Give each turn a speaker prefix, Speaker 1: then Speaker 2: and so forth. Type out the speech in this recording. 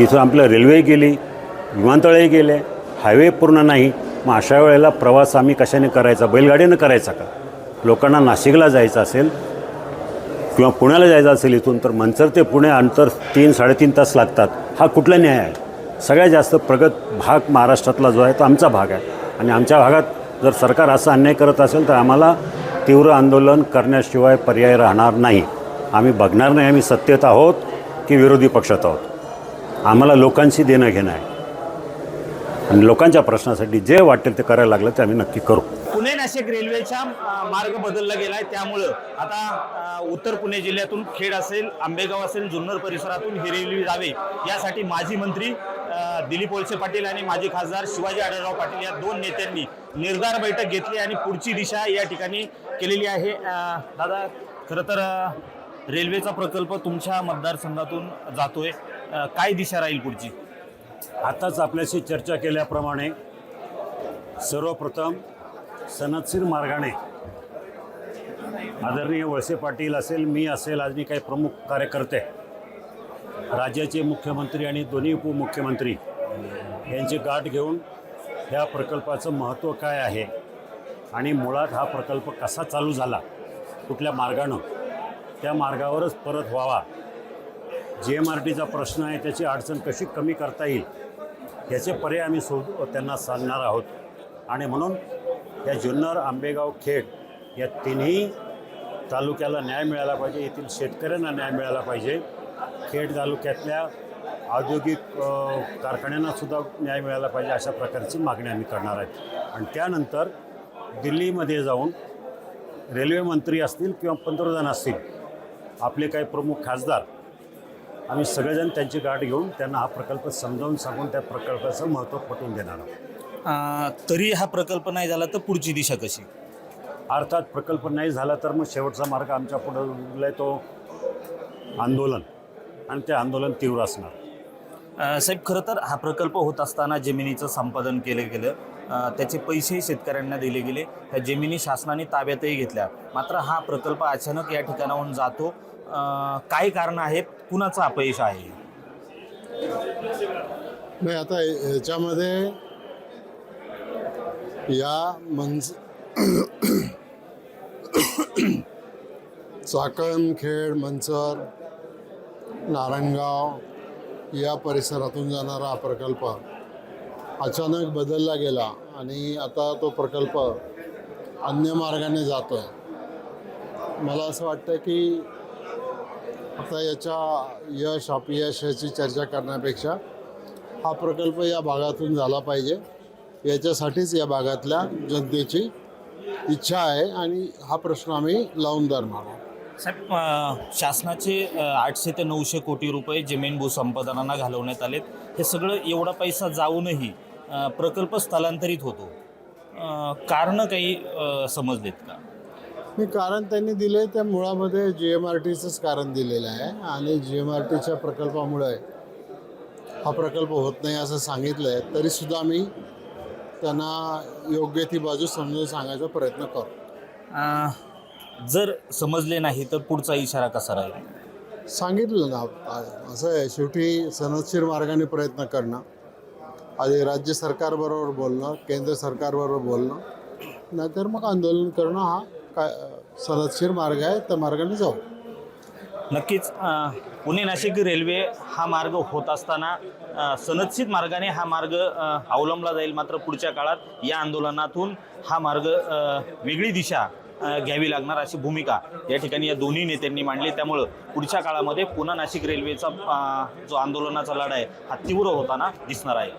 Speaker 1: इथून आपलं रेल्वे गेली, विमानतळही गेले, हायवे पूर्ण नाही. मग अशा वेळेला प्रवास आम्ही कशाने करायचा? बैलगाडीनं करायचा का? लोकांना नाशिकला जायचं असेल किंवा पुण्याला जायचं असेल इथून, तर मंचर ते पुणे अंतर 3-3.5 तास लागतात. हा कुठला न्याय आहे? सगळ्यात जास्त प्रगत भाग महाराष्ट्रातला जो आहे तो आमचा भाग आहे. आणि आमच्या भागात जर सरकार असा अन्याय करत असेल तर आम्हाला तीव्र आंदोलन करण्याशिवाय पर्याय राहणार नाही. आम्ही बघणार नाही आम्ही सत्तेत आहोत की विरोधी पक्षात आहोत. आम्हाला लोकांशी देणं घेणं आहे आणि लोकांच्या प्रश्नासाठी जे वाटेल ते करायला लागलं ते आम्ही नक्की करू.
Speaker 2: पुणे नाशिक रेल्वेचा मार्ग बदलला गेला आहे, त्यामुळं आता उत्तर पुणे जिल्ह्यातून खेड असेल, आंबेगाव असेल, जुन्नर परिसरातून ही रेल्वे जावे यासाठी माजी मंत्री दिलीप वळसे पाटील आणि माजी खासदार शिवाजी आढळराव पाटील या दोन नेत्यांनी निर्धार बैठक घेतली आणि पुढची दिशा या ठिकाणी केलेली आहे. दादा, खरं तर रेल्वेचा प्रकल्प तुमच्या मतदारसंघातून जातोय, काय दिशा राहील पुढची?
Speaker 1: आताच आपल्याशी चर्चा केल्याप्रमाणे सर्वप्रथम सनदशीर मार्गाने आदरणीय वळसे पाटील असेल, मी असेल, आणि काही प्रमुख कार्यकर्ते, राज्याचे मुख्यमंत्री आणि दोन्ही उपमुख्यमंत्री यांची गाठ घेऊन ह्या प्रकल्पाचं महत्त्व काय आहे आणि मुळात हा प्रकल्प कसा चालू झाला, कुठल्या मार्गानं, त्या मार्गावरच परत व्हावा, GMRTचा प्रश्न आहे त्याची अडचण कशी कमी करता येईल याचे पर्याय आम्ही त्यांना सांगणार आहोत. आणि म्हणून या जुन्नर, आंबेगाव, खेड या तिन्ही तालुक्याला न्याय मिळाला पाहिजे, येथील शेतकऱ्यांना न्याय मिळाला पाहिजे, खेड तालुक्यातल्या औद्योगिक कारखान्यांनासुद्धा न्याय मिळाला पाहिजे, अशा प्रकारची मागणी आम्ही करणार आहेत. आणि त्यानंतर दिल्लीमध्ये जाऊन रेल्वे मंत्री असतील किंवा पंतप्रधान असतील, आपले काही प्रमुख खासदार, आम्ही सगळेजण त्यांची गाठ घेऊन त्यांना हा प्रकल्प समजावून सांगून त्या प्रकल्पाचं महत्त्व पटवून देणार आहोत.
Speaker 2: तरी हा प्रकल्प नाही झाला तर पुढची दिशा कशी?
Speaker 1: अर्थात प्रकल्प नाही झाला तर मग शेवटचा मार्ग आमच्या पुढे उरलाय तो आंदोलन, आणि ते आंदोलन तीव्र असणार.
Speaker 2: साहेब, खरं तर हा प्रकल्प होत असताना जमिनीचं संपादन केलं गेलं, त्याचे पैसेही शेतकऱ्यांना दिले गेले, ह्या जमिनी शासनाने ताब्यातही घेतल्या, मात्र हा प्रकल्प अचानक या ठिकाणाहून जातो. काय कारण आहेत, कुणाचं अपयश आहे?
Speaker 3: नाही, आता याच्यामध्ये या चाकण, खेड, मंचर, नारायणगाव या परिसरातून जाणारा हा प्रकल्प अचानक बदलला गेला आणि आता तो प्रकल्प अन्य मार्गाने जातो आहे. मला असं वाटतं की आता याच्या यश अपयश याची चर्चा करण्यापेक्षा हा प्रकल्प या भागातून झाला पाहिजे, याच्यासाठीच या भागातल्या जनतेची इच्छा आहे आणि हा प्रश्न आम्ही लावून धरणार आहोत.
Speaker 2: साहेब, शासनाचे 800 ते 900 कोटी रुपये जमीन भूसंपादनांना घालवण्यात आलेत. हे सगळं एवढा पैसा जाऊनही प्रकल्प स्थलांतरित होतो. कारणं काही समजलेत का?
Speaker 3: हे कारण त्यांनी दिले त्या मुळामध्ये GMRTचंच कारण दिलेलं आहे आणि GMRTच्या प्रकल्पामुळे हा प्रकल्प होत नाही असं सांगितलं आहे. तरीसुद्धा आम्ही त्यांना योग्य ती बाजू समजून सांगायचा प्रयत्न करू.
Speaker 2: जर समजले नाही तर पुढचा इशारा कसा राहील?
Speaker 3: सांगितलं ना, असं आहे, शेवटी सनदशीर मार्गाने प्रयत्न करणं, आधी राज्य सरकारबरोबर बोलणं, केंद्र सरकारबरोबर बोलणं, नाहीतर मग आंदोलन करणं. हा काय सनदशीर मार्ग आहे, त्या मार्गाने जाऊ.
Speaker 2: नक्कीच पुणे नाशिक रेल्वे हा मार्ग होत असताना सनदशीर मार्गाने हा मार्ग अवलंबला जाईल, मात्र पुढच्या काळात या आंदोलनातून हा मार्ग वेगळी दिशा घ्यावी लागणार अशी भूमिका या ठिकाणी या दोन्ही नेत्यांनी मांडली. त्यामुळं पुढच्या काळामध्ये पुणे नाशिक रेल्वेचा जो आंदोलनाचा लढा आहे हा तीव्र होताना दिसणार आहे.